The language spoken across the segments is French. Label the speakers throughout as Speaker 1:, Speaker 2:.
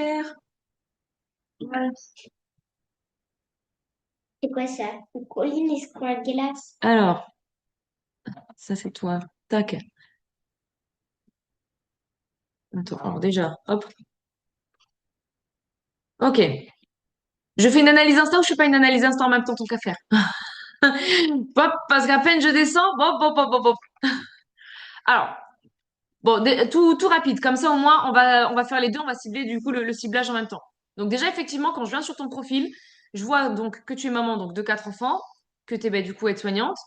Speaker 1: faire. Voilà.
Speaker 2: C'est quoi ça? Une colline et c'est quoi la glace?
Speaker 1: Alors, ça c'est toi. Tac. Attends, alors déjà, hop. Ok. Je fais une analyse instant ou je fais pas une analyse instant en même temps, tant qu'à faire. Hop, parce qu'à peine je descends, hop, hop, hop, hop, hop. Alors, bon, tout rapide. Comme ça, au moins, on va faire les deux. On va cibler du coup le ciblage en même temps. Donc déjà, effectivement, quand je viens sur ton profil, je vois donc que tu es maman donc de quatre enfants, que tu es du coup aide-soignante.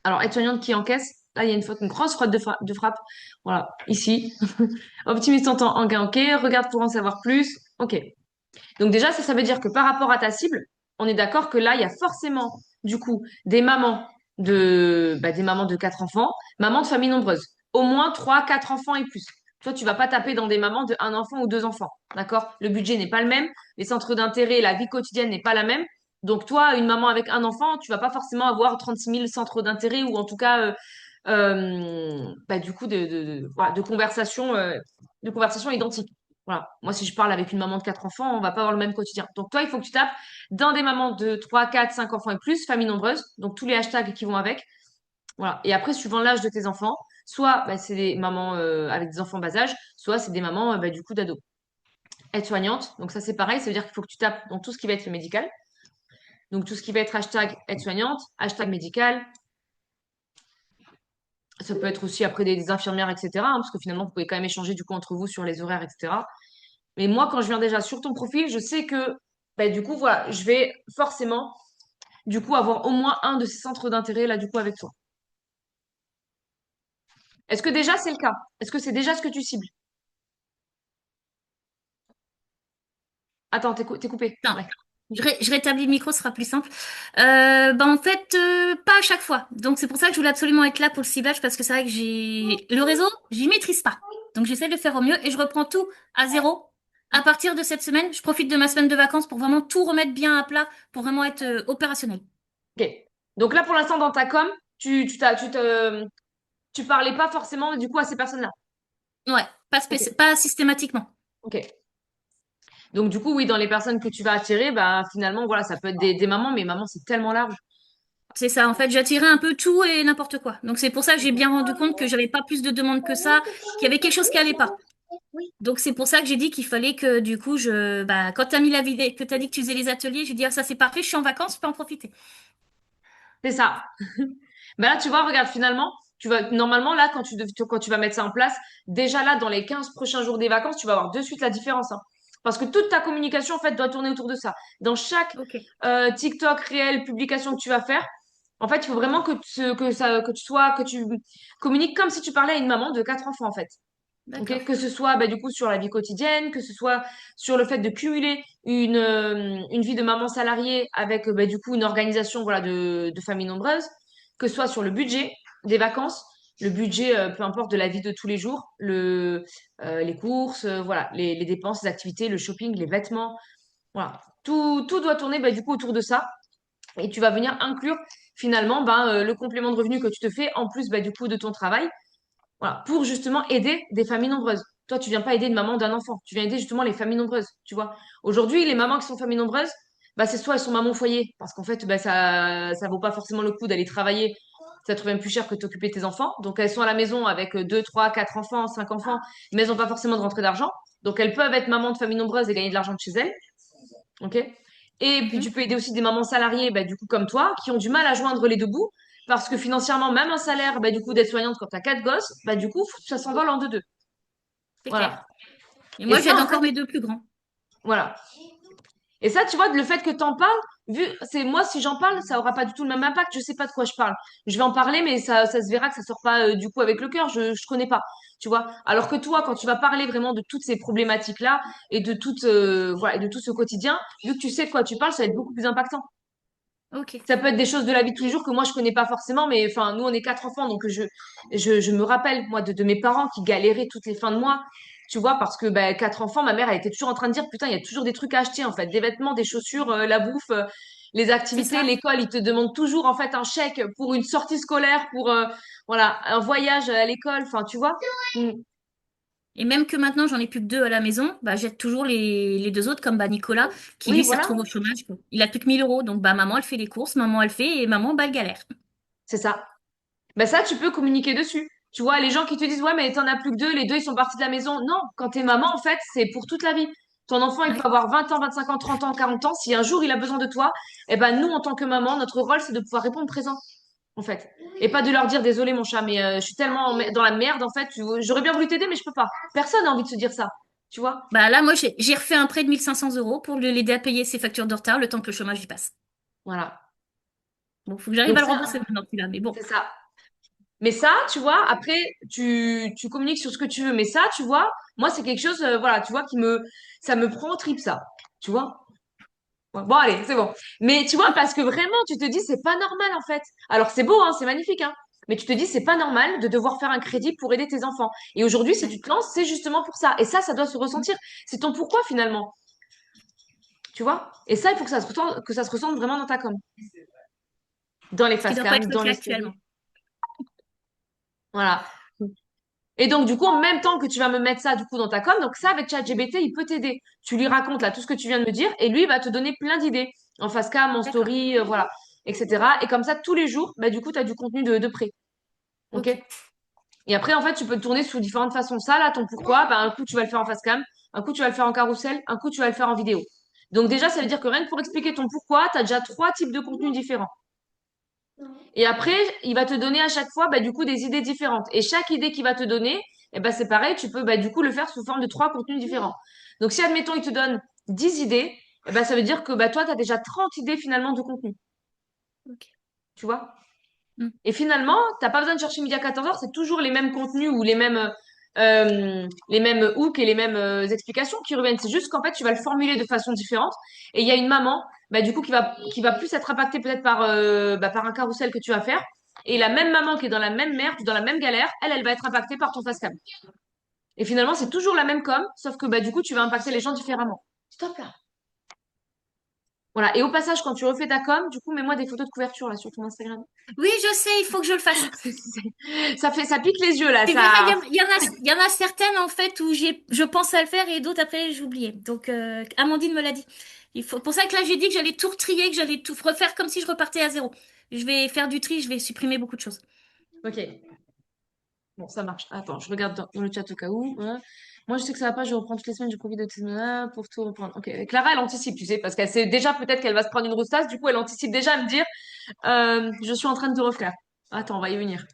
Speaker 1: Alors, aide-soignante qui encaisse. Là, il y a une faute, une grosse faute de frappe. Voilà, ici. Optimiste en gain, ok. Regarde pour en savoir plus. Ok. Donc déjà, ça veut dire que par rapport à ta cible, on est d'accord que là, il y a forcément, du coup, des mamans de quatre enfants, mamans de familles nombreuses. Au moins trois, quatre enfants et plus. Toi, tu vas pas taper dans des mamans de un enfant ou deux enfants. D'accord? Le budget n'est pas le même. Les centres d'intérêt, la vie quotidienne n'est pas la même. Donc, toi, une maman avec un enfant, tu vas pas forcément avoir 36 000 centres d'intérêt ou en tout cas, du coup, voilà, de conversations identiques. Voilà. Moi, si je parle avec une maman de quatre enfants, on va pas avoir le même quotidien. Donc, toi, il faut que tu tapes dans des mamans de 3, 4, 5 enfants et plus, famille nombreuse. Donc, tous les hashtags qui vont avec. Voilà. Et après, suivant l'âge de tes enfants, soit c'est des mamans avec des enfants bas âge, soit c'est des mamans du coup d'ados. Aide-soignante. Donc, ça, c'est pareil. Ça veut dire qu'il faut que tu tapes dans tout ce qui va être le médical. Donc, tout ce qui va être hashtag aide-soignante, hashtag médical. Ça peut être aussi après des infirmières, etc. Parce que finalement, vous pouvez quand même échanger du coup entre vous sur les horaires, etc. Mais moi, quand je viens déjà sur ton profil, je sais que, du coup, voilà, je vais forcément, du coup, avoir au moins un de ces centres d'intérêt, là, du coup, avec toi. Est-ce que déjà, c'est le cas? Est-ce que c'est déjà ce que tu cibles? Attends, t'es coupé.
Speaker 2: Non,
Speaker 1: Ouais.
Speaker 2: je rétablis le micro, ce sera plus simple. En fait, pas à chaque fois. Donc c'est pour ça que je voulais absolument être là pour le ciblage parce que c'est vrai que j'ai le réseau, j'y maîtrise pas. Donc j'essaie de le faire au mieux et je reprends tout à zéro. À partir de cette semaine, je profite de ma semaine de vacances pour vraiment tout remettre bien à plat, pour vraiment être opérationnel.
Speaker 1: Ok. Donc là, pour l'instant, dans ta com, tu parlais pas forcément, du coup, à ces personnes-là.
Speaker 2: Ouais,
Speaker 1: Ok.
Speaker 2: pas systématiquement.
Speaker 1: Ok. Donc, du coup, oui, dans les personnes que tu vas attirer, bah, finalement, voilà, ça peut être des mamans, mais maman, c'est tellement large.
Speaker 2: C'est ça, en fait, j'attirais un peu tout et n'importe quoi. Donc c'est pour ça que j'ai bien rendu compte que j'avais pas plus de demandes que ça, qu'il y avait quelque chose qui allait pas. Donc c'est pour ça que j'ai dit qu'il fallait que du coup quand t'as mis la vidéo, que t'as dit que tu faisais les ateliers, j'ai dit ah ça c'est parfait, je suis en vacances, je peux en profiter.
Speaker 1: C'est ça. Bah là, tu vois, regarde, finalement, normalement, là, quand tu vas mettre ça en place, déjà là, dans les 15 prochains jours des vacances, tu vas voir de suite la différence, hein. Parce que toute ta communication, en fait, doit tourner autour de ça. Dans chaque
Speaker 2: Ok,
Speaker 1: TikTok, réel, publication que tu vas faire, en fait, il faut vraiment que tu communiques comme si tu parlais à une maman de quatre enfants, en fait. Ok,
Speaker 2: d'accord.
Speaker 1: que ce soit du coup sur la vie quotidienne, que ce soit sur le fait de cumuler une vie de maman salariée avec du coup une organisation voilà de famille nombreuse, que ce soit sur le budget des vacances, le budget peu importe de la vie de tous les jours, les courses, voilà les dépenses, les activités, le shopping, les vêtements, voilà tout doit tourner du coup autour de ça et tu vas venir inclure finalement le complément de revenu que tu te fais en plus du coup de ton travail. Voilà, pour justement aider des familles nombreuses. Toi, tu viens pas aider une maman d'un enfant, tu viens aider justement les familles nombreuses, tu vois. Aujourd'hui, les mamans qui sont familles nombreuses, c'est soit elles sont mamans au foyer, parce qu'en fait, ça vaut pas forcément le coup d'aller travailler, ça te revient plus cher que t'occuper de tes enfants. Donc elles sont à la maison avec deux, trois, quatre enfants, cinq enfants, mais elles n'ont pas forcément de rentrée d'argent. Donc elles peuvent être mamans de familles nombreuses et gagner de l'argent de chez elles, ok. Et puis
Speaker 2: Mhm.
Speaker 1: tu peux aider aussi des mamans salariées, du coup comme toi, qui ont du mal à joindre les deux bouts, parce que financièrement, même un salaire, du coup d'être soignante quand t'as quatre gosses, du coup ça s'envole en deux.
Speaker 2: C'est clair.
Speaker 1: Voilà.
Speaker 2: Et
Speaker 1: Et
Speaker 2: moi
Speaker 1: ça,
Speaker 2: j'aide
Speaker 1: en fait,
Speaker 2: encore mes deux plus grands.
Speaker 1: voilà. Et ça, tu vois, le fait que t'en parles, c'est moi, si j'en parle, ça aura pas du tout le même impact. Je sais pas de quoi je parle. Je vais en parler, mais ça se verra que ça sort pas du coup avec le cœur. Je connais pas, tu vois. Alors que toi, quand tu vas parler vraiment de toutes ces problématiques-là et de voilà, et de tout ce quotidien, vu que tu sais de quoi tu parles, ça va être beaucoup plus impactant.
Speaker 2: Ok.
Speaker 1: Ça peut être des choses de la vie de tous les jours que moi je connais pas forcément, mais enfin nous on est quatre enfants, donc je me rappelle moi de mes parents qui galéraient toutes les fins de mois, tu vois, parce que quatre enfants, ma mère elle était toujours en train de dire putain il y a toujours des trucs à acheter en fait, des vêtements, des chaussures, la bouffe, les
Speaker 2: C'est
Speaker 1: activités,
Speaker 2: ça.
Speaker 1: l'école, ils te demandent toujours en fait un chèque pour une sortie scolaire, pour voilà un voyage à l'école, enfin tu vois. Mm.
Speaker 2: Et même que maintenant, j'en ai plus que deux à la maison, bah, j'aide toujours les deux autres, comme bah, Nicolas, qui
Speaker 1: Oui,
Speaker 2: lui s'est
Speaker 1: voilà,
Speaker 2: retrouvé au chômage, quoi. Il a plus que 1 000 euros. Donc, bah, maman, elle fait les courses, maman, elle fait, et maman, bah, elle galère.
Speaker 1: c'est ça. Ben ça, tu peux communiquer dessus. Tu vois, les gens qui te disent, ouais, mais t'en as plus que deux, les deux, ils sont partis de la maison. Non, quand t'es maman, en fait, c'est pour toute la vie. Ton enfant, il peut
Speaker 2: Ouais.
Speaker 1: avoir 20 ans, 25 ans, 30 ans, 40 ans. Si un jour il a besoin de toi, eh ben, nous, en tant que maman, notre rôle, c'est de pouvoir répondre présent, en fait. Et pas de leur dire, désolé, mon chat, mais je suis tellement dans la merde, en fait, j'aurais bien voulu t'aider, mais je peux pas. Personne n'a envie de se dire ça. Tu vois?
Speaker 2: Bah, là, moi, j'ai refait un prêt de 1 500 € pour l'aider à payer ses factures de retard le temps que le chômage y passe.
Speaker 1: Voilà.
Speaker 2: Bon, faut que j'arrive
Speaker 1: Donc
Speaker 2: à le
Speaker 1: ça,
Speaker 2: rembourser maintenant, celui-là, mais bon.
Speaker 1: c'est ça. Mais ça, tu vois, après, tu communiques sur ce que tu veux. Mais ça, tu vois, moi, c'est quelque chose, voilà, tu vois, ça me prend au trip, ça. Tu vois? Ouais, bon, allez, c'est bon. Mais tu vois, parce que vraiment, tu te dis, c'est pas normal, en fait. Alors, c'est beau, hein, c'est magnifique, hein. Mais tu te dis, c'est pas normal de devoir faire un crédit pour aider tes enfants. Et aujourd'hui, si
Speaker 2: Ouais.
Speaker 1: tu te lances, c'est justement pour ça. Et ça doit se ressentir. C'est ton pourquoi, finalement. Tu vois? Et ça, il faut que ça se ressente vraiment dans ta com. Dans les
Speaker 2: Ce qui doit pas
Speaker 1: facecam,
Speaker 2: être le
Speaker 1: dans
Speaker 2: cas
Speaker 1: les stories.
Speaker 2: actuellement.
Speaker 1: Voilà. Et donc, du coup, en même temps que tu vas me mettre ça, du coup, dans ta com, donc ça, avec ChatGPT, il peut t'aider. Tu lui racontes, là, tout ce que tu viens de me dire, et lui, il va te donner plein d'idées. En face cam, en
Speaker 2: D'accord.
Speaker 1: story, voilà, etc. Et comme ça, tous les jours, bah, du coup, tu as du contenu de prêt. OK?
Speaker 2: Ok.
Speaker 1: Et après, en fait, tu peux le tourner sous différentes façons. Ça, là, ton pourquoi, bah, un coup, tu vas le faire en face cam, un coup, tu vas le faire en carrousel, un coup, tu vas le faire en vidéo. Donc, déjà, ça veut dire que rien que pour expliquer ton pourquoi, tu as déjà trois types de contenus différents. Et après, il va te donner à chaque fois, bah, du coup, des idées différentes. Et chaque idée qu'il va te donner, eh ben, c'est pareil, tu peux, bah, du coup, le faire sous forme de trois contenus différents. Donc, si, admettons, il te donne 10 idées, eh ben, ça veut dire que, bah, toi, tu as déjà 30 idées, finalement, de contenu.
Speaker 2: Ok.
Speaker 1: Tu vois?
Speaker 2: Hmm.
Speaker 1: Et finalement, t'as pas besoin de chercher midi à 14h, c'est toujours les mêmes contenus ou les mêmes hooks et les mêmes explications qui reviennent. C'est juste qu'en fait, tu vas le formuler de façon différente. Et il y a une maman, bah, du coup, qui va plus être impactée peut-être par un carrousel que tu vas faire. Et la même maman qui est dans la même merde, dans la même galère, elle va être impactée par ton facecam. Et finalement, c'est toujours la même com, sauf que bah, du coup, tu vas impacter les gens différemment. Stop là. Voilà. Et au passage, quand tu refais ta com, du coup, mets-moi des photos de couverture là sur ton Instagram.
Speaker 2: Oui, je sais, il faut que je le fasse.
Speaker 1: Ça pique les yeux là,
Speaker 2: Tu verras,
Speaker 1: ça.
Speaker 2: il y en a certaines en fait où je pense à le faire et d'autres après j'ai oublié. Donc Amandine me l'a dit. Il faut, pour ça que là j'ai dit que j'allais tout retrier, que j'allais tout refaire comme si je repartais à zéro. Je vais faire du tri, je vais supprimer beaucoup de choses.
Speaker 1: Ok, bon, ça marche. Attends, je regarde dans le chat au cas où. Hein. Moi, je sais que ça va pas, je reprends toutes les semaines, je profite de tes semaines pour tout reprendre. Ok, Clara, elle anticipe, tu sais, parce qu'elle sait déjà peut-être qu'elle va se prendre une roustasse, du coup, elle anticipe déjà à me dire, je suis en train de te refaire. Attends, on va y venir.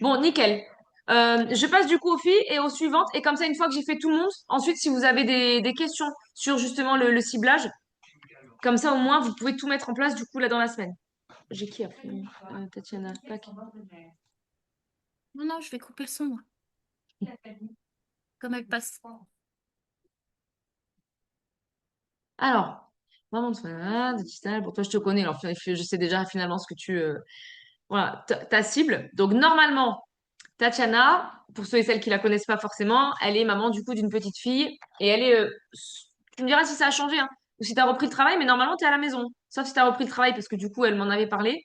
Speaker 1: Bon, nickel. Je passe du coup aux filles et aux suivantes, et comme ça, une fois que j'ai fait tout le monde, ensuite, si vous avez des questions sur justement le ciblage, comme ça, au moins, vous pouvez tout mettre en place, du coup, là, dans la semaine. J'ai qui après? Tatiana, tac.
Speaker 2: Non, non, je vais couper le son, moi, comme elle passe.
Speaker 1: Alors, vraiment de digital. Pour toi, je te connais. Alors, je sais déjà finalement ce que voilà, ta cible. Donc, normalement, Tatiana, pour ceux et celles qui la connaissent pas forcément, elle est maman du coup d'une petite fille. Et elle est. Tu me diras si ça a changé, hein, ou si tu as repris le travail, mais normalement, tu es à la maison. Sauf si tu as repris le travail parce que du coup, elle m'en avait parlé.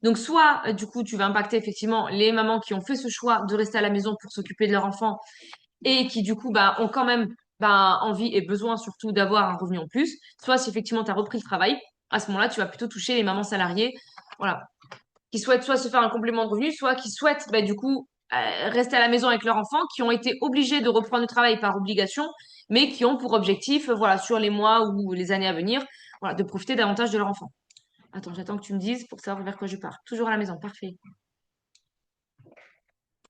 Speaker 1: Donc, soit du coup, tu vas impacter effectivement les mamans qui ont fait ce choix de rester à la maison pour s'occuper de leur enfant et qui du coup bah, ont quand même bah, envie et besoin surtout d'avoir un revenu en plus. Soit si effectivement tu as repris le travail, à ce moment-là, tu vas plutôt toucher les mamans salariées, voilà, qui souhaitent soit se faire un complément de revenu, soit qui souhaitent bah, du coup rester à la maison avec leur enfant, qui ont été obligés de reprendre le travail par obligation, mais qui ont pour objectif, voilà, sur les mois ou les années à venir, voilà, de profiter davantage de leur enfant. Attends, j'attends que tu me dises pour savoir vers quoi je pars. Toujours à la maison, parfait.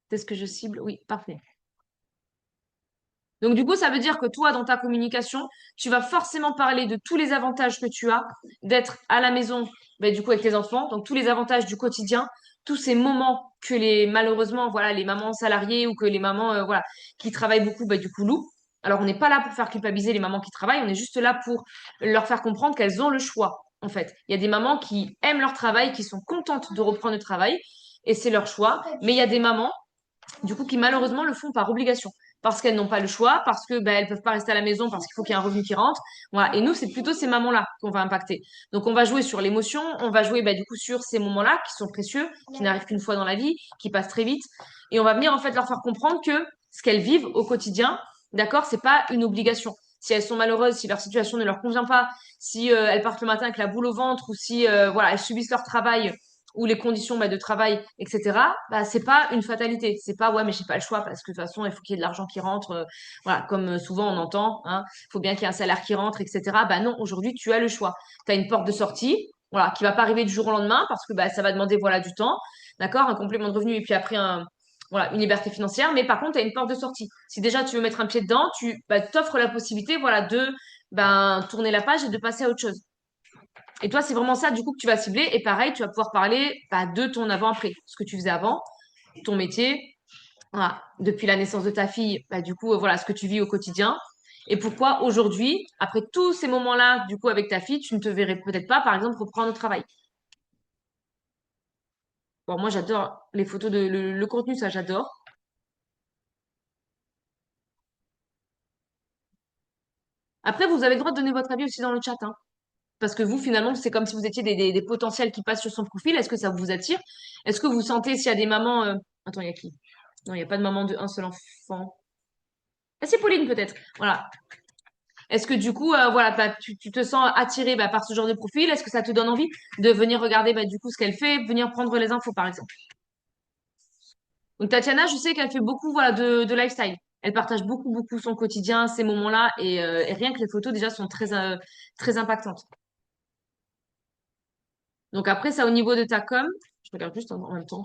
Speaker 1: C'est ce que je cible? Oui, parfait. Donc, du coup, ça veut dire que toi, dans ta communication, tu vas forcément parler de tous les avantages que tu as d'être à la maison, ben, du coup, avec tes enfants. Donc, tous les avantages du quotidien, tous ces moments que malheureusement, voilà, les mamans salariées ou que les mamans, voilà, qui travaillent beaucoup, ben, du coup, louent. Alors, on n'est pas là pour faire culpabiliser les mamans qui travaillent, on est juste là pour leur faire comprendre qu'elles ont le choix, en fait. Il y a des mamans qui aiment leur travail, qui sont contentes de reprendre le travail, et c'est leur choix. Mais il y a des mamans, du coup, qui malheureusement le font par obligation. parce qu'elles n'ont pas le choix, parce que ben, elles peuvent pas rester à la maison parce qu'il faut qu'il y ait un revenu qui rentre. Voilà. Et nous, c'est plutôt ces mamans-là qu'on va impacter. Donc, on va jouer sur l'émotion, on va jouer ben, du coup sur ces moments-là qui sont précieux, qui n'arrivent qu'une fois dans la vie, qui passent très vite. Et on va venir en fait leur faire comprendre que ce qu'elles vivent au quotidien, d'accord, c'est pas une obligation. Si elles sont malheureuses, si leur situation ne leur convient pas, si elles partent le matin avec la boule au ventre ou si voilà, elles subissent leur travail ou les conditions bah, de travail, etc., bah, c'est pas une fatalité. C'est pas, ouais, mais j'ai pas le choix parce que de toute façon, il faut qu'il y ait de l'argent qui rentre. Voilà, comme souvent on entend, hein, il faut bien qu'il y ait un salaire qui rentre, etc. Bah non, aujourd'hui, tu as le choix. Tu as une porte de sortie, voilà, qui va pas arriver du jour au lendemain parce que bah, ça va demander voilà, du temps, d'accord, un complément de revenu et puis après voilà, une liberté financière. Mais par contre, tu as une porte de sortie. Si déjà tu veux mettre un pied dedans, tu bah, t'offres la possibilité voilà, de ben, tourner la page et de passer à autre chose. Et toi, c'est vraiment ça, du coup, que tu vas cibler. Et pareil, tu vas pouvoir parler bah, de ton avant-après, ce que tu faisais avant, ton métier, voilà. Depuis la naissance de ta fille, bah, du coup, voilà, ce que tu vis au quotidien. Et pourquoi aujourd'hui, après tous ces moments-là, du coup, avec ta fille, tu ne te verrais peut-être pas, par exemple, reprendre le travail. Bon, moi, j'adore les photos le contenu, ça, j'adore. Après, vous avez le droit de donner votre avis aussi dans le chat, hein. Parce que vous, finalement, c'est comme si vous étiez des potentiels qui passent sur son profil. Est-ce que ça vous attire? Est-ce que vous sentez s'il y a des mamans... Attends, il y a qui? Non, il n'y a pas de maman de un seul enfant. Ah, c'est Pauline, peut-être. Voilà. Est-ce que du coup, voilà, bah, tu te sens attiré bah, par ce genre de profil? Est-ce que ça te donne envie de venir regarder bah, du coup ce qu'elle fait, venir prendre les infos, par exemple? Donc, Tatiana, je sais qu'elle fait beaucoup voilà, de lifestyle. Elle partage beaucoup, beaucoup son quotidien, ces moments-là, et rien que les photos déjà sont très impactantes. Donc après, ça au niveau de ta com, je regarde juste en même temps.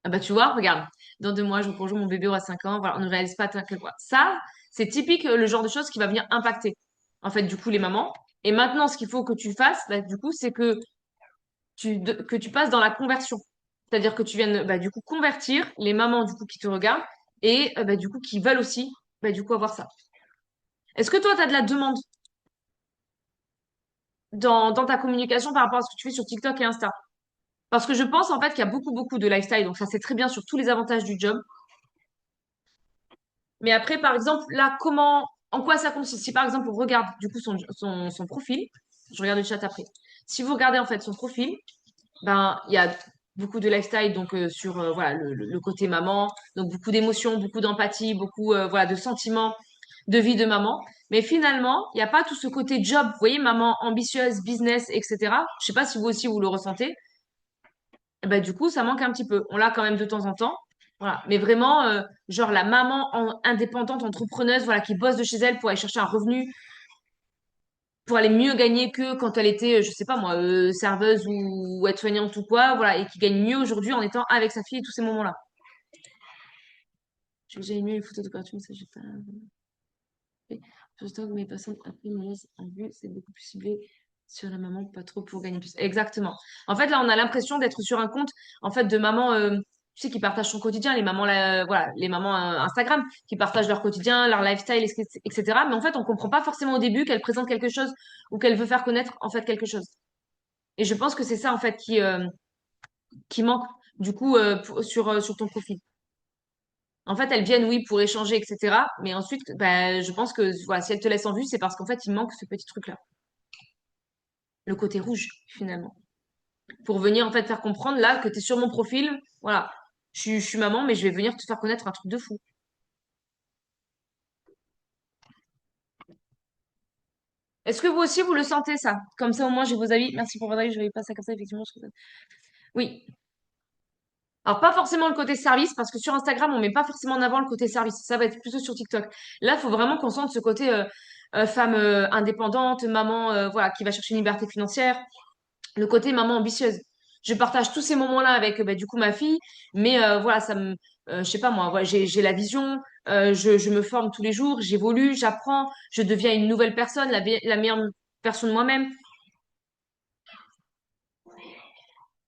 Speaker 1: Ah bah tu vois, regarde, dans 2 mois, je conjoue mon bébé aura 5 ans, voilà, on ne réalise pas tant que quoi. Ça, c'est typique le genre de choses qui va venir impacter, en fait, du coup, les mamans. Et maintenant, ce qu'il faut que tu fasses, bah, du coup, c'est que que tu passes dans la conversion. C'est-à-dire que tu viennes, bah, du coup, convertir les mamans, du coup, qui te regardent et, bah, du coup, qui veulent aussi, bah, du coup, avoir ça. Est-ce que toi, tu as de la demande dans ta communication par rapport à ce que tu fais sur TikTok et Insta? Parce que je pense, en fait, qu'il y a beaucoup, beaucoup de lifestyle. Donc, ça, c'est très bien sur tous les avantages du job. Mais après, par exemple, là, en quoi ça consiste? Si par exemple, on regarde du coup son profil, je regarde le chat après. Si vous regardez en fait son profil, ben, il y a beaucoup de lifestyle, donc sur voilà, le côté maman, donc beaucoup d'émotions, beaucoup d'empathie, beaucoup voilà, de sentiments, de vie de maman. Mais finalement, il n'y a pas tout ce côté job, vous voyez, maman ambitieuse, business, etc. Je sais pas si vous aussi vous le ressentez. Eh ben, du coup, ça manque un petit peu. On l'a quand même de temps en temps. Voilà. Mais vraiment, genre la maman indépendante, entrepreneuse, voilà, qui bosse de chez elle pour aller chercher un revenu, pour aller mieux gagner que quand elle était, je sais pas moi, serveuse ou aide-soignante ou quoi, voilà, et qui gagne mieux aujourd'hui en étant avec sa fille et tous ces moments-là. J'ai mieux les photos de cartoon, ça j'ai pas fait. Surtout que mes patientes après me laissent en vue, c'est beaucoup plus ciblé sur la maman, pas trop pour gagner plus. Exactement. En fait, là, on a l'impression d'être sur un compte, en fait, de maman, tu sais, qui partagent son quotidien, les mamans, voilà, les mamans Instagram, qui partagent leur quotidien, leur lifestyle, etc. Mais en fait, on comprend pas forcément au début qu'elle présente quelque chose ou qu'elle veut faire connaître, en fait, quelque chose. Et je pense que c'est ça, en fait, qui manque, du coup, sur ton profil. En fait, elles viennent, oui, pour échanger, etc. Mais ensuite, bah, je pense que voilà, si elles te laissent en vue, c'est parce qu'en fait, il manque ce petit truc-là. Le côté rouge, finalement. Pour venir, en fait, faire comprendre, là, que tu es sur mon profil. Voilà. Je suis maman, mais je vais venir te faire connaître un truc de fou. Est-ce que vous aussi, vous le sentez, ça? Comme ça, au moins, j'ai vos avis. Merci pour votre avis. Je vais pas ça comme ça, effectivement. Oui. Alors, pas forcément le côté service, parce que sur Instagram, on met pas forcément en avant le côté service. Ça va être plutôt sur TikTok. Là, il faut vraiment qu'on sente ce côté femme indépendante, maman voilà, qui va chercher une liberté financière, le côté maman ambitieuse. Je partage tous ces moments-là avec bah, du coup ma fille, mais voilà, je sais pas moi, voilà, j'ai la vision, je me forme tous les jours, j'évolue, j'apprends, je deviens une nouvelle personne, la meilleure personne de moi-même.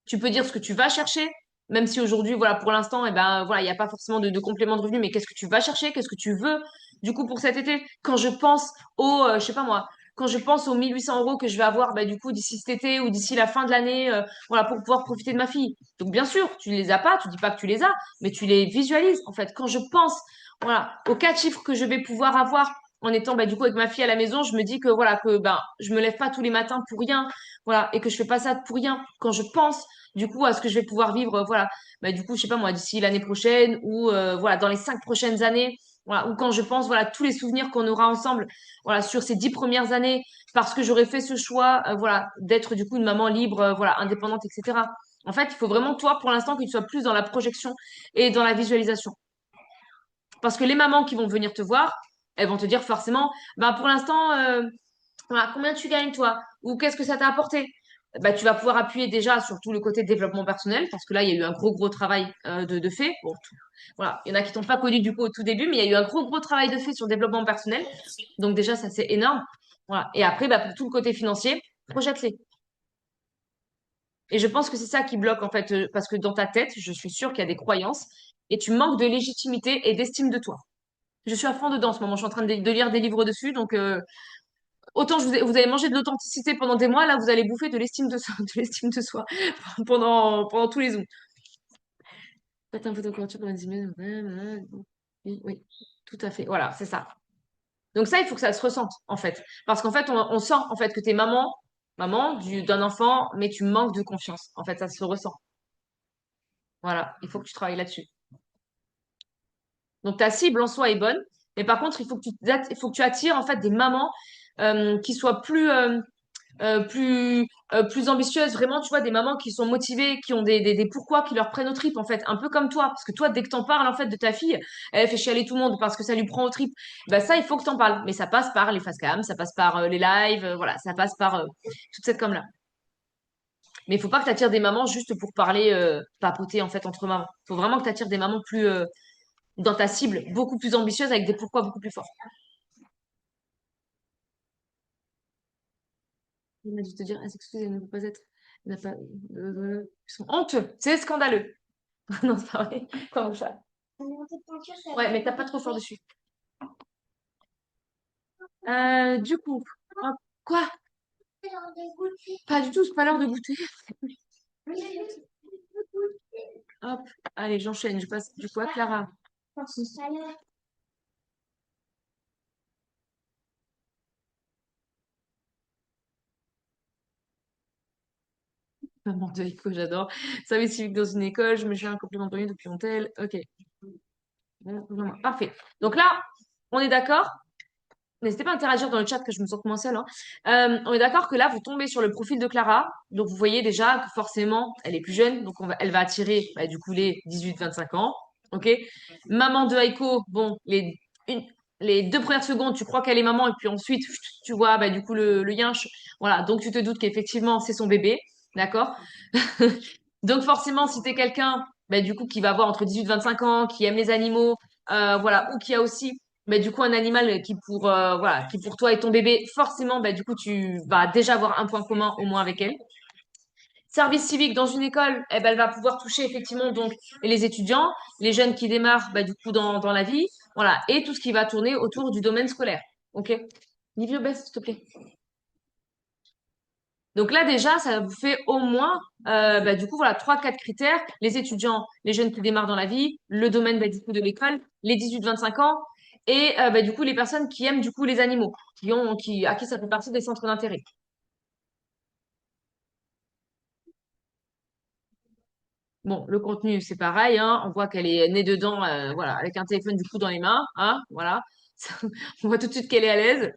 Speaker 1: Tu peux dire ce que tu vas chercher, même si aujourd'hui, voilà, pour l'instant, eh ben, voilà, il n'y a pas forcément de complément de revenu, mais qu'est-ce que tu vas chercher, qu'est-ce que tu veux, du coup, pour cet été? Quand je pense au, je sais pas moi, quand je pense aux 1 800 € que je vais avoir bah, du coup d'ici cet été ou d'ici la fin de l'année voilà, pour pouvoir profiter de ma fille. Donc bien sûr, tu ne les as pas, tu dis pas que tu les as, mais tu les visualises en fait. Quand je pense voilà, aux 4 chiffres que je vais pouvoir avoir en étant bah, du coup avec ma fille à la maison, je me dis que voilà que ben je me lève pas tous les matins pour rien, voilà, et que je fais pas ça pour rien. Quand je pense du coup à ce que je vais pouvoir vivre, voilà, bah du coup je sais pas moi d'ici l'année prochaine ou voilà dans les 5 prochaines années, voilà, ou quand je pense voilà tous les souvenirs qu'on aura ensemble, voilà sur ces 10 premières années, parce que j'aurais fait ce choix, voilà, d'être du coup une maman libre, voilà, indépendante, etc. En fait, il faut vraiment toi pour l'instant que tu sois plus dans la projection et dans la visualisation. Parce que les mamans qui vont venir te voir, elles vont te dire forcément, ben pour l'instant, voilà, combien tu gagnes toi? Ou qu'est-ce que ça t'a apporté? Bah, tu vas pouvoir appuyer déjà sur tout le côté développement personnel, parce que là, il y a eu un gros travail de fait. Bon, voilà, il y en a qui t'ont pas connu du coup au tout début, mais il y a eu un gros travail de fait sur le développement personnel. Donc déjà, ça c'est énorme. Voilà. Et après, bah, pour tout le côté financier, projette-les. Et je pense que c'est ça qui bloque en fait, parce que dans ta tête, je suis sûre qu'il y a des croyances et tu manques de légitimité et d'estime de toi. Je suis à fond dedans en ce moment. Je suis en train de lire des livres dessus. Donc, autant vous avez mangé de l'authenticité pendant des mois, là, vous allez bouffer de l'estime de soi, de l'estime de soi pendant tous les zooms. Faites un photoculture pendant 10 minutes. Oui, oui, tout à fait. Voilà, c'est ça. Donc ça, il faut que ça se ressente, en fait. Parce qu'en fait, on sent, en fait, que t'es maman d'un enfant, mais tu manques de confiance. En fait, ça se ressent. Voilà, il faut que tu travailles là-dessus. Donc ta cible en soi est bonne, mais par contre, il faut que tu attires, en fait, des mamans qui soient plus ambitieuses, vraiment, tu vois, des mamans qui sont motivées, qui ont des pourquoi, qui leur prennent aux tripes, en fait, un peu comme toi. Parce que toi, dès que t'en parles, en fait, de ta fille, elle fait chialer tout le monde parce que ça lui prend aux tripes. Bah, ça, il faut que t'en parles. Mais ça passe par les facecam, ça passe par les lives, voilà, ça passe par toute cette com-là. Mais il faut pas que t'attires des mamans juste pour parler, papoter, en fait, entre mamans. Il faut vraiment que t'attires des mamans plus, dans ta cible, beaucoup plus ambitieuses, avec des pourquoi beaucoup plus forts. Il m'a dû te dire, ah, excusez, ne peut pas être, n'a pas, ils sont honteux, c'est scandaleux. Non, c'est pas vrai. Quoi, mon chat? Ouais, mais tape pas trop fort dessus. Du coup, hop, quoi? Pas du tout, c'est pas l'heure de goûter. Hop, allez, j'enchaîne, je passe du coup à Clara. Maman de éco, j'adore. Service civique dans une école, je me suis un complément de depuis mon tel. Ok. Parfait. Donc là, on est d'accord. N'hésitez pas à interagir dans le chat que je me sens moins seule, hein. On est d'accord que là, vous tombez sur le profil de Clara. Donc, vous voyez déjà que forcément, elle est plus jeune. Donc, elle va attirer bah, du coup les 18-25 ans. OK? Maman de Aiko, bon, les 2 premières secondes, tu crois qu'elle est maman. Et puis ensuite, tu vois bah, du coup le yinche. Voilà. Donc, tu te doutes qu'effectivement, c'est son bébé. D'accord? Donc, forcément, si tu es quelqu'un bah, du coup qui va avoir entre 18 et 25 ans, qui aime les animaux, voilà, ou qui a aussi mais du coup un animal qui pour toi est ton bébé, forcément bah du coup tu vas déjà avoir un point commun au moins avec elle. Service civique dans une école, eh ben, elle va pouvoir toucher effectivement donc les étudiants, les jeunes qui démarrent bah, du coup dans la vie, voilà, et tout ce qui va tourner autour du domaine scolaire. Ok? Livre baisse, s'il te plaît. Donc là déjà, ça vous fait au moins bah, du coup voilà 3-4 critères, les étudiants, les jeunes qui démarrent dans la vie, le domaine bah, du coup de l'école, les 18-25 ans et bah, du coup les personnes qui aiment du coup les animaux, à qui ça fait partie des centres d'intérêt. Bon, le contenu c'est pareil, hein, on voit qu'elle est née dedans, voilà, avec un téléphone du coup dans les mains, hein, voilà, on voit tout de suite qu'elle est à l'aise.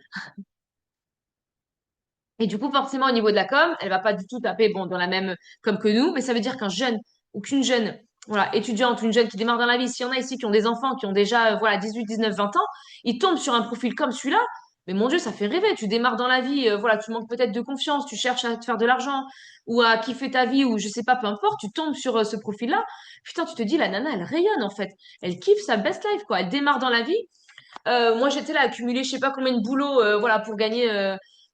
Speaker 1: Et du coup, forcément, au niveau de la com, elle va pas du tout taper bon, dans la même com que nous, mais ça veut dire qu'un jeune ou qu'une jeune voilà, étudiante ou une jeune qui démarre dans la vie, s'il y en a ici qui ont des enfants qui ont déjà voilà, 18, 19, 20 ans, ils tombent sur un profil comme celui-là. Mais mon Dieu, ça fait rêver. Tu démarres dans la vie, voilà, tu manques peut-être de confiance, tu cherches à te faire de l'argent ou à kiffer ta vie ou je sais pas, peu importe, tu tombes sur ce profil-là. Putain, tu te dis, la nana, elle rayonne en fait. Elle kiffe sa best life, quoi. Elle démarre dans la vie. Moi, j'étais là à accumuler je sais pas combien de boulots voilà, pour gagner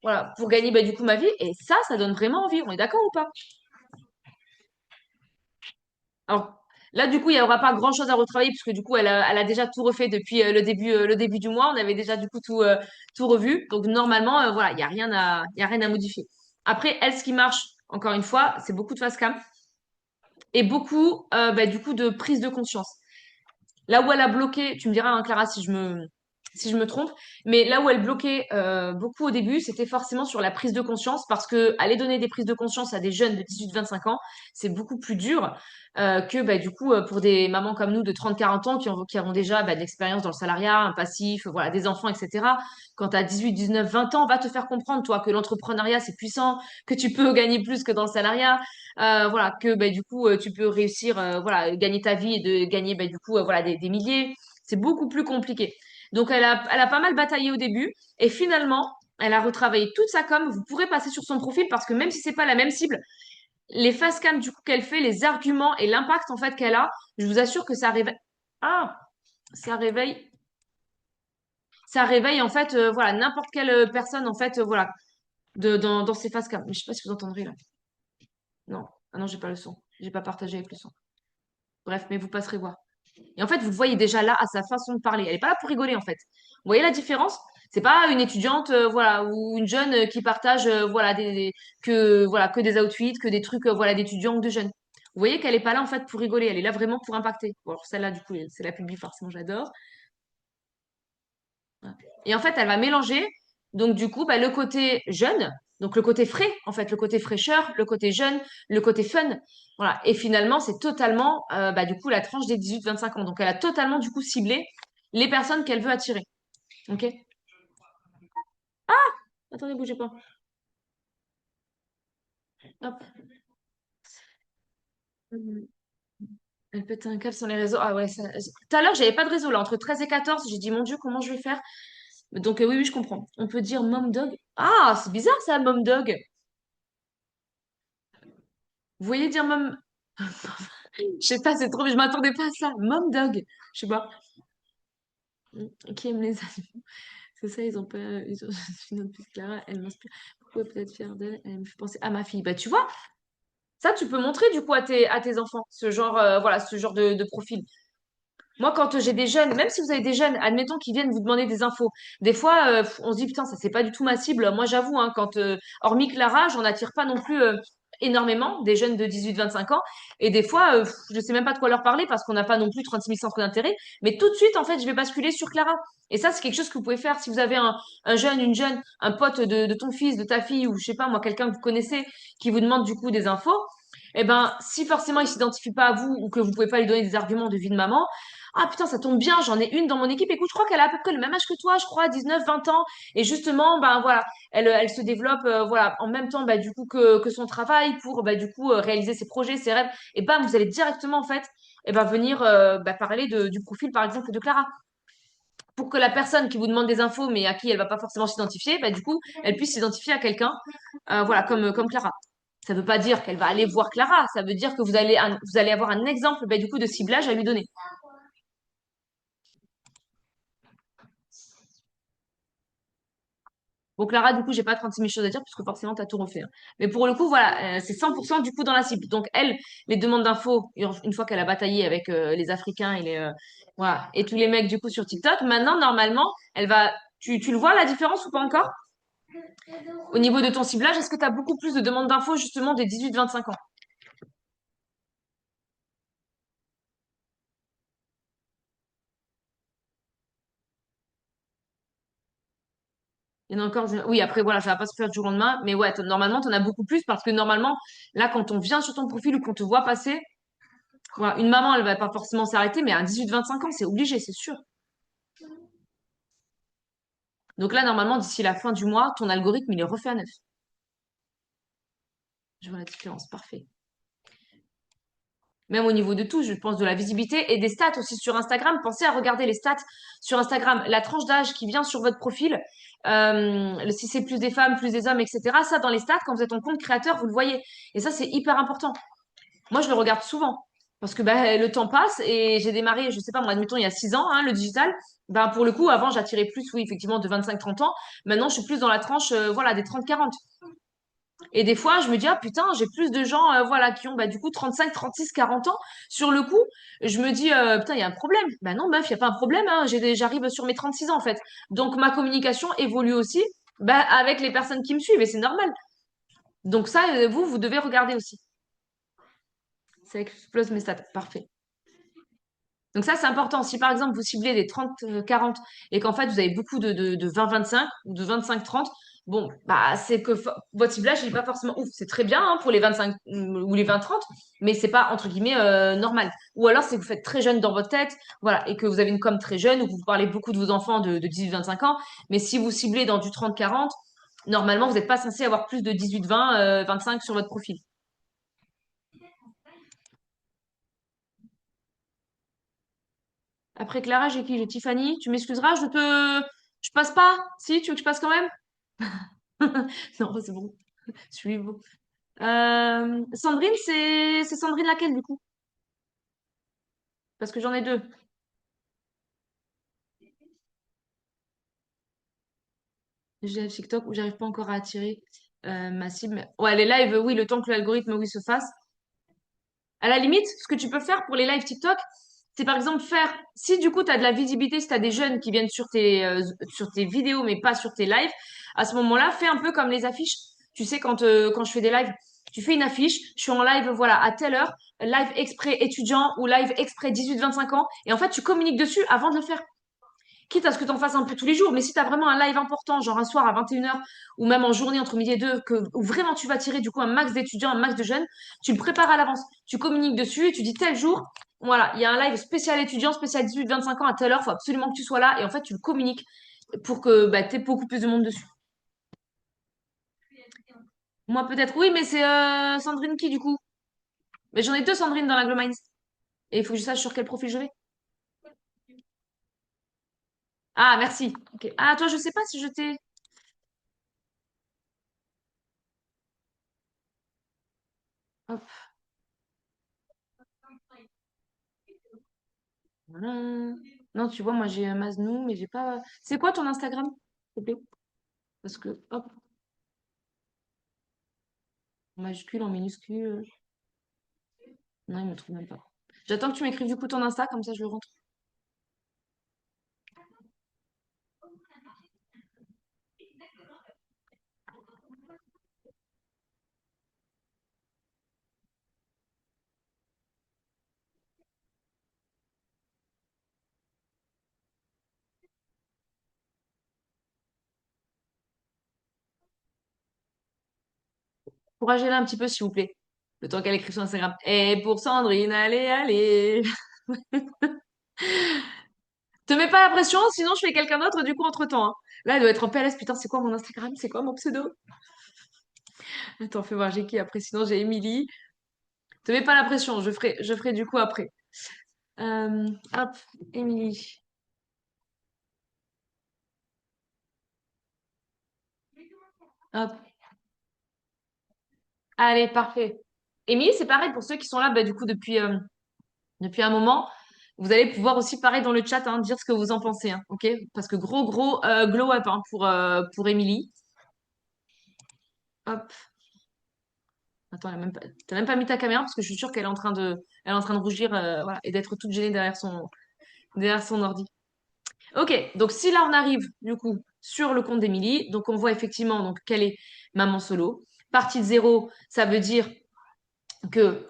Speaker 1: bah, du coup ma vie. Et ça donne vraiment envie. On est d'accord ou pas? Alors, Là, du coup, il n'y aura pas grand-chose à retravailler puisque du coup, elle a déjà tout refait depuis le début du mois. On avait déjà du coup tout revu. Donc normalement, voilà, il y a rien à modifier. Après, elle, ce qui marche, encore une fois, c'est beaucoup de face cam et beaucoup, du coup, de prise de conscience. Là où elle a bloqué, tu me diras, hein, Clara, si je me trompe, mais là où elle bloquait beaucoup au début, c'était forcément sur la prise de conscience, parce que aller donner des prises de conscience à des jeunes de 18-25 ans, c'est beaucoup plus dur que du coup pour des mamans comme nous de 30-40 ans qui avons déjà de l'expérience dans le salariat, un passif, voilà, des enfants, etc. Quand tu as 18, 19, 20 ans, va te faire comprendre, toi, que l'entrepreneuriat, c'est puissant, que tu peux gagner plus que dans le salariat, voilà, que du coup tu peux réussir, voilà, gagner ta vie et de gagner du coup voilà des milliers. C'est beaucoup plus compliqué. Donc elle a pas mal bataillé au début et finalement elle a retravaillé toute sa com. Vous pourrez passer sur son profil parce que même si c'est pas la même cible, les face cam du coup qu'elle fait, les arguments et l'impact en fait qu'elle a, je vous assure que ça réveille. Ah, ça réveille, ça réveille en fait voilà n'importe quelle personne en fait voilà dans ces face cam. Mais je sais pas si vous entendrez là. Non, ah non j'ai pas le son, j'ai pas partagé avec le son. Bref, mais vous passerez voir. Et en fait, vous le voyez déjà là à sa façon de parler. Elle est pas là pour rigoler en fait. Vous voyez la différence? C'est pas une étudiante, voilà, ou une jeune qui partage, voilà, que des outfits, que des trucs, voilà, d'étudiants ou de jeunes. Vous voyez qu'elle est pas là en fait pour rigoler. Elle est là vraiment pour impacter. Bon, alors celle-là, du coup, c'est la publi, forcément, j'adore. Voilà. Et en fait, elle va mélanger, donc du coup, le côté jeune, donc le côté frais, en fait, le côté fraîcheur, le côté jeune, le côté fun. Voilà. Et finalement, c'est totalement, du coup, la tranche des 18-25 ans. Donc, elle a totalement, du coup, ciblé les personnes qu'elle veut attirer. OK? Attendez, bougez pas. Hop. Mhm. Elle pète un câble sur les réseaux. Ah ouais, ça... Tout à l'heure, j'avais pas de réseau, là. Entre 13 et 14, j'ai dit, mon Dieu, comment je vais faire? Donc, oui, oui, je comprends. On peut dire mom dog. Ah, c'est bizarre, ça, mom dog. Vous voyez dire mom... Je sais pas, c'est trop, je m'attendais pas à ça. Mom dog. Je sais pas. Qui aime les animaux? C'est ça, ils ont pas. Ils ont une autre plus Clara, elle m'inspire. Pourquoi peut-être fière d'elle? Elle me fait penser à ma fille. Bah, tu vois, ça, tu peux montrer du coup à tes enfants ce genre, voilà, ce genre de profil. Moi, quand j'ai des jeunes, même si vous avez des jeunes, admettons qu'ils viennent vous demander des infos, des fois, on se dit, putain, ça, c'est pas du tout ma cible. Moi, j'avoue, hein, hormis Clara, j'en attire pas non plus énormément, des jeunes de 18-25 ans. Et des fois, je sais même pas de quoi leur parler parce qu'on n'a pas non plus 36 000 centres d'intérêt. Mais tout de suite, en fait, je vais basculer sur Clara. Et ça, c'est quelque chose que vous pouvez faire si vous avez un jeune, une jeune, un pote de ton fils, de ta fille, ou je sais pas, moi, quelqu'un que vous connaissez qui vous demande du coup des infos. Eh ben, si forcément il s'identifie pas à vous ou que vous pouvez pas lui donner des arguments de vie de maman, ah putain, ça tombe bien, j'en ai une dans mon équipe. Écoute, je crois qu'elle a à peu près le même âge que toi, je crois, 19, 20 ans. Et justement, ben voilà, elle se développe voilà, en même temps du coup que son travail pour du coup réaliser ses projets, ses rêves. Et bam, vous allez directement en fait venir parler du profil par exemple de Clara. Pour que la personne qui vous demande des infos mais à qui elle va pas forcément s'identifier, du coup, elle puisse s'identifier à quelqu'un voilà, comme Clara. Ça veut pas dire qu'elle va aller voir Clara, ça veut dire que vous allez avoir un exemple du coup de ciblage à lui donner. Bon, Clara, du coup, j'ai pas 36 000 choses à dire puisque forcément, tu as tout refait, hein. Mais pour le coup, voilà, c'est 100% du coup dans la cible. Donc, elle, les demandes d'infos, une fois qu'elle a bataillé avec les Africains et voilà, et tous les mecs du coup sur TikTok, maintenant, normalement, elle va. Tu le vois la différence ou pas encore? Au niveau de ton ciblage, est-ce que tu as beaucoup plus de demandes d'infos justement des 18-25 ans? Il y en a encore. Oui, après, voilà, ça va pas se faire du jour au lendemain. Mais ouais, normalement, tu en as beaucoup plus parce que normalement, là, quand on vient sur ton profil ou qu'on te voit passer, voilà, une maman, elle va pas forcément s'arrêter, mais à 18-25 ans, c'est obligé, c'est sûr. Donc là, normalement, d'ici la fin du mois, ton algorithme, il est refait à neuf. Je vois la différence, parfait. Même au niveau de tout, je pense de la visibilité et des stats aussi sur Instagram. Pensez à regarder les stats sur Instagram, la tranche d'âge qui vient sur votre profil, si c'est plus des femmes, plus des hommes, etc. Ça, dans les stats, quand vous êtes en compte créateur, vous le voyez. Et ça, c'est hyper important. Moi, je le regarde souvent parce que le temps passe et j'ai démarré, je sais pas, moi, admettons, il y a 6 ans, hein, le digital. Pour le coup, avant, j'attirais plus, oui, effectivement, de 25-30 ans. Maintenant, je suis plus dans la tranche, voilà, des 30-40. Et des fois, je me dis, ah putain, j'ai plus de gens, voilà, qui ont, bah, du coup, 35, 36, 40 ans. Sur le coup, je me dis, putain, il y a un problème. Bah non, meuf, il n'y a pas un problème, hein. J'arrive sur mes 36 ans, en fait. Donc, ma communication évolue aussi, bah, avec les personnes qui me suivent, et c'est normal. Donc, ça, vous devez regarder aussi. Ça explose mes stats. Parfait. Donc ça, c'est important. Si par exemple, vous ciblez des 30-40 et qu'en fait, vous avez beaucoup de 20-25 ou de 25-30, bon, bah, c'est que votre ciblage, il n'est pas forcément ouf. C'est très bien hein, pour les 25 ou les 20-30, mais c'est pas, entre guillemets, normal. Ou alors, c'est que vous faites très jeune dans votre tête, voilà, et que vous avez une com très jeune ou que vous parlez beaucoup de vos enfants de 18-25 ans. Mais si vous ciblez dans du 30-40, normalement, vous n'êtes pas censé avoir plus de 18-20, 25 sur votre profil. Après Clara, j'ai qui? J'ai Tiffany. Tu m'excuseras, je passe pas? Si, tu veux que je passe quand même? Non, c'est bon. Suis bon. Sandrine, c'est Sandrine laquelle du coup? Parce que j'en ai deux. J'ai TikTok où j'arrive pas encore à attirer ma cible. Ouais, les lives, oui, le temps que l'algorithme oui se fasse. À la limite, ce que tu peux faire pour les lives TikTok, c'est par exemple faire, si du coup tu as de la visibilité, si tu as des jeunes qui viennent sur tes vidéos mais pas sur tes lives, à ce moment-là, fais un peu comme les affiches. Tu sais, quand je fais des lives, tu fais une affiche, je suis en live, voilà, à telle heure, live exprès étudiant ou live exprès 18-25 ans, et en fait, tu communiques dessus avant de le faire. Quitte à ce que tu en fasses un peu tous les jours, mais si tu as vraiment un live important, genre un soir à 21 h ou même en journée entre midi et deux, où vraiment tu vas tirer du coup un max d'étudiants, un max de jeunes, tu le prépares à l'avance. Tu communiques dessus et tu dis tel jour, voilà, il y a un live spécial étudiant, spécial 18-25 ans à telle heure, il faut absolument que tu sois là et en fait tu le communiques pour que bah, tu aies beaucoup plus de monde dessus. Moi peut-être, oui, mais c'est Sandrine qui du coup? Mais j'en ai deux Sandrine dans la Glow Minds. Et il faut que je sache sur quel profil je vais. Ah, merci. Ok. Ah, toi, je sais pas si je t'ai. Hop, voilà. Non, tu vois, moi j'ai Maznou, mais j'ai pas. C'est quoi ton Instagram, s'il te plaît? Parce que, hop, en majuscule, en minuscule. Non, il me trouve même pas. J'attends que tu m'écrives du coup ton Insta, comme ça je le rentre. Encouragez-la un petit peu, s'il vous plaît. Le temps qu'elle écrive sur Instagram. Et pour Sandrine, allez, allez. Te mets pas la pression, sinon je fais quelqu'un d'autre du coup entre-temps, hein. Là, elle doit être en PLS. Putain, c'est quoi mon Instagram? C'est quoi mon pseudo? Attends, fais voir, j'ai qui après? Sinon, j'ai Émilie. Te mets pas la pression, je ferai du coup après. Hop, Émilie. Hop. Allez, parfait. Émilie, c'est pareil pour ceux qui sont là bah, du coup depuis un moment. Vous allez pouvoir aussi, pareil, dans le chat, hein, dire ce que vous en pensez. Hein, ok? Parce que gros glow up hein, pour Émilie. Hop. Attends, t'as même pas mis ta caméra parce que je suis sûre qu'elle est en train elle est en train de rougir voilà, et d'être toute gênée derrière son ordi. Ok, donc si là on arrive du coup sur le compte d'Émilie, donc on voit effectivement donc qu'elle est maman solo. Partie de zéro, ça veut dire que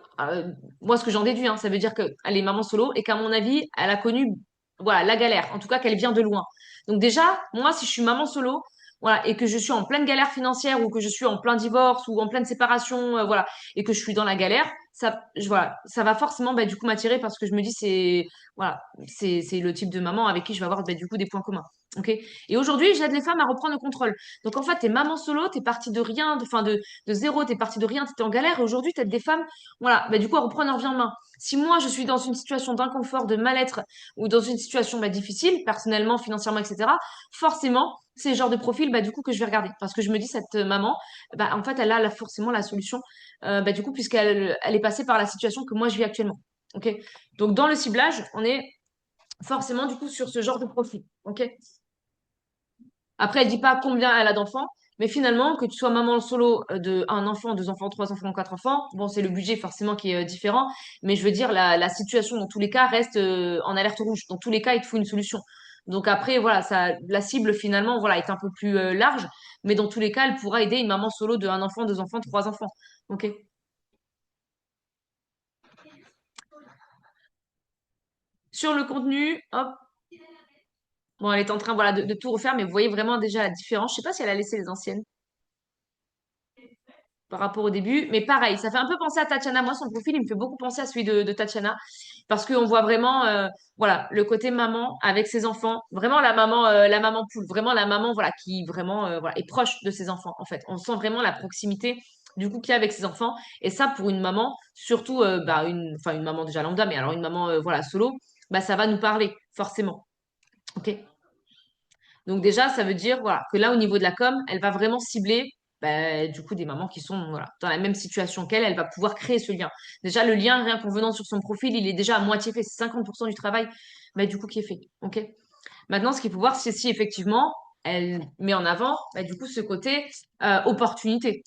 Speaker 1: moi ce que j'en déduis, hein, ça veut dire qu'elle est maman solo et qu'à mon avis, elle a connu voilà la galère, en tout cas qu'elle vient de loin. Donc déjà, moi si je suis maman solo, voilà, et que je suis en pleine galère financière ou que je suis en plein divorce ou en pleine séparation, voilà, et que je suis dans la galère, voilà, ça va forcément bah, du coup m'attirer parce que je me dis c'est voilà, c'est le type de maman avec qui je vais avoir bah, du coup des points communs. Ok. Et aujourd'hui, j'aide les femmes à reprendre le contrôle. Donc en fait, t'es maman solo, t'es partie de rien, de zéro, t'es partie de rien, t'étais en galère. Et aujourd'hui, t'aides des femmes, voilà, bah, du coup, à reprendre leur vie en main. Si moi, je suis dans une situation d'inconfort, de mal-être ou dans une situation bah, difficile, personnellement, financièrement, etc., forcément, c'est le genre de profil bah, du coup que je vais regarder. Parce que je me dis, cette maman, bah, en fait, elle a forcément la solution, bah, du coup, puisqu'elle est passée par la situation que moi, je vis actuellement. Ok. Donc dans le ciblage, on est forcément du coup sur ce genre de profil. Ok. Après, elle dit pas combien elle a d'enfants, Mais finalement, que tu sois maman solo de un enfant, deux enfants, trois enfants, quatre enfants, bon, c'est le budget forcément qui est différent, mais je veux dire, la situation dans tous les cas reste en alerte rouge. Dans tous les cas, il te faut une solution. Donc après, voilà, ça, la cible finalement, voilà, est un peu plus large, mais dans tous les cas, elle pourra aider une maman solo de un enfant, deux enfants, trois enfants. Ok. Sur le contenu, hop, bon, elle est en train, voilà, de tout refaire, mais vous voyez vraiment déjà la différence. Je sais pas si elle a laissé les anciennes par rapport au début. Mais pareil, ça fait un peu penser à Tatiana. Moi, son profil, il me fait beaucoup penser à celui de Tatiana. Parce qu'on voit vraiment, voilà, le côté maman avec ses enfants. Vraiment la maman poule. Vraiment la maman, voilà, qui vraiment, voilà, est proche de ses enfants, en fait. On sent vraiment la proximité du coup qu'il y a avec ses enfants. Et ça, pour une maman, surtout, bah, enfin, une maman déjà lambda, mais alors une maman, voilà, solo, bah, ça va nous parler, forcément. OK? Donc déjà, ça veut dire voilà, que là, au niveau de la com, elle va vraiment cibler bah, du coup des mamans qui sont voilà, dans la même situation qu'elle. Elle va pouvoir créer ce lien. Déjà, le lien, rien qu'en venant sur son profil, il est déjà à moitié fait. C'est 50% du travail bah, du coup qui est fait. Ok. Maintenant, ce qu'il faut voir, c'est si effectivement elle met en avant bah, du coup ce côté opportunité.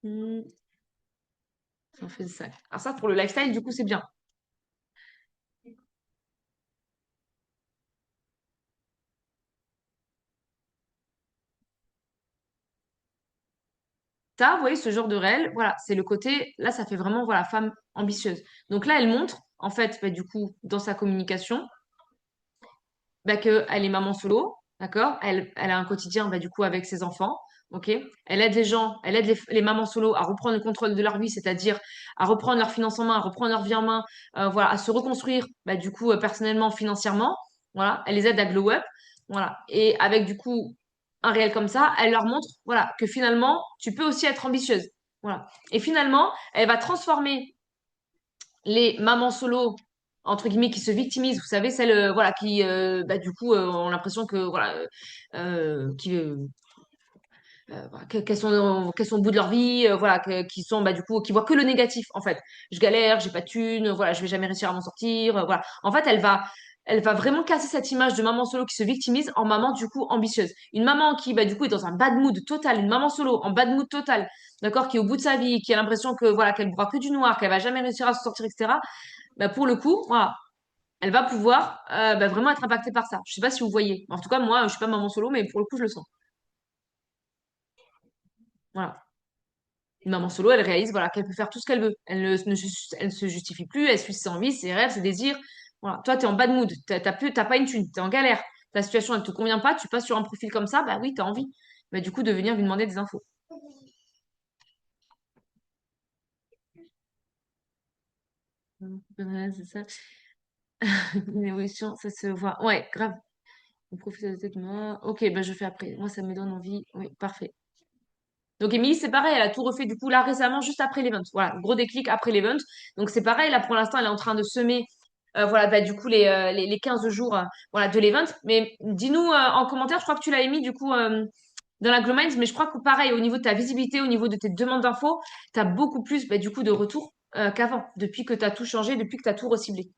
Speaker 1: Hmm, ça fait ça. Alors ça, pour le lifestyle, du coup, c'est bien. Ça, vous voyez, ce genre de réel, voilà, c'est le côté, là, ça fait vraiment, voilà, femme ambitieuse. Donc là, elle montre, en fait, bah, du coup, dans sa communication, bah, qu'elle est maman solo, d'accord? Elle a un quotidien, bah, du coup, avec ses enfants, ok? Elle aide les gens, elle aide les mamans solo à reprendre le contrôle de leur vie, c'est-à-dire à reprendre leur finance en main, à reprendre leur vie en main, voilà, à se reconstruire, bah, du coup, personnellement, financièrement, voilà. Elle les aide à glow up, voilà. Et avec, du coup, un réel comme ça, elle leur montre, voilà, que finalement, tu peux aussi être ambitieuse, voilà. Et finalement, elle va transformer les mamans solo entre guillemets qui se victimisent, vous savez, celles voilà qui bah, du coup ont l'impression que voilà qui voilà, qu'elles sont au bout de leur vie, voilà qui sont bah du coup qui voient que le négatif en fait. Je galère, j'ai pas de thunes, voilà, je vais jamais réussir à m'en sortir, voilà. En fait, elle va vraiment casser cette image de maman solo qui se victimise en maman du coup ambitieuse. Une maman qui bah du coup est dans un bad mood total, une maman solo en bad mood total, d'accord, qui est au bout de sa vie, qui a l'impression que voilà qu'elle voit que du noir, qu'elle va jamais réussir à se sortir, etc. Bah, pour le coup, voilà, elle va pouvoir bah, vraiment être impactée par ça. Je sais pas si vous voyez. En tout cas, moi, je suis pas maman solo, mais pour le coup, je le sens. Voilà. Une maman solo, elle réalise voilà, qu'elle peut faire tout ce qu'elle veut. Elle ne se justifie plus, elle suit ses envies, ses rêves, ses désirs. Voilà. Toi, tu es en bad mood, t'as pas une thune, tu es en galère. Ta situation, elle te convient pas, tu passes sur un profil comme ça, bah oui, tu as envie. Bah, du coup, de venir lui demander des infos. Ouais, c'est ça. Une évolution, ça se voit. Ouais, grave. On profite de moi. Ok, bah je fais après. Moi, ça me donne envie. Oui, parfait. Donc Émilie, c'est pareil, elle a tout refait du coup là récemment, juste après l'event. Voilà, gros déclic après l'event. Donc c'est pareil, là pour l'instant, elle est en train de semer voilà, bah, du coup les 15 jours voilà, de l'event. Mais dis-nous en commentaire, je crois que tu l'as émis du coup dans la Glow Minds, mais je crois que pareil, au niveau de ta visibilité, au niveau de tes demandes d'infos, tu as beaucoup plus bah, du coup de retours qu'avant, depuis que tu as tout changé, depuis que tu as tout reciblé.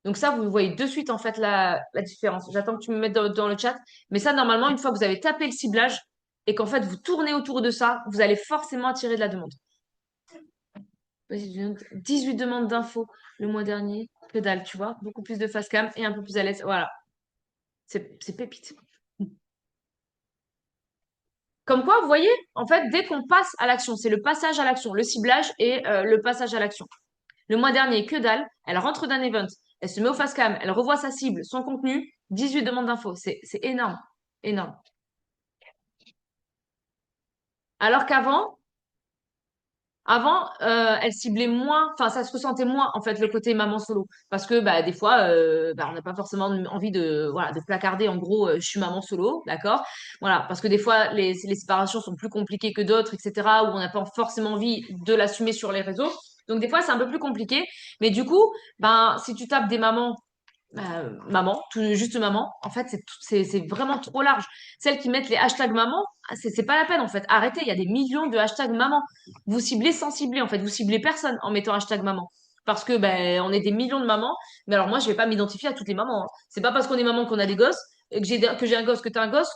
Speaker 1: Donc ça, vous voyez de suite en fait la différence. J'attends que tu me mettes dans le chat. Mais ça, normalement, une fois que vous avez tapé le ciblage et qu'en fait vous tournez autour de ça, vous allez forcément attirer de la demande. Vas-y, 18 demandes d'infos le mois dernier. Que dalle, tu vois. Beaucoup plus de face cam et un peu plus à l'aise. Voilà, c'est pépite. Comme quoi, vous voyez, en fait, dès qu'on passe à l'action, c'est le passage à l'action, le ciblage et le passage à l'action. Le mois dernier, que dalle, elle rentre d'un event, elle se met au face cam, elle revoit sa cible, son contenu, 18 demandes d'infos. C'est énorme. Énorme. Alors qu'avant, elle ciblait moins, enfin, ça se ressentait moins, en fait, le côté maman solo. Parce que, bah, des fois, bah, on n'a pas forcément envie de, voilà, de placarder, en gros, je suis maman solo, d'accord? Voilà. Parce que des fois, les séparations sont plus compliquées que d'autres, etc., où on n'a pas forcément envie de l'assumer sur les réseaux. Donc, des fois, c'est un peu plus compliqué. Mais du coup, ben, si tu tapes des mamans maman, tout juste maman, en fait, c'est vraiment trop large. Celles qui mettent les hashtags maman, c'est pas la peine, en fait. Arrêtez, il y a des millions de hashtags maman. Vous ciblez sans cibler, en fait. Vous ciblez personne en mettant hashtag maman. parce que ben on est des millions de mamans. Mais alors moi, je vais pas m'identifier à toutes les mamans, hein. C'est pas parce qu'on est maman qu'on a des gosses, et que j'ai un gosse que t'as un gosse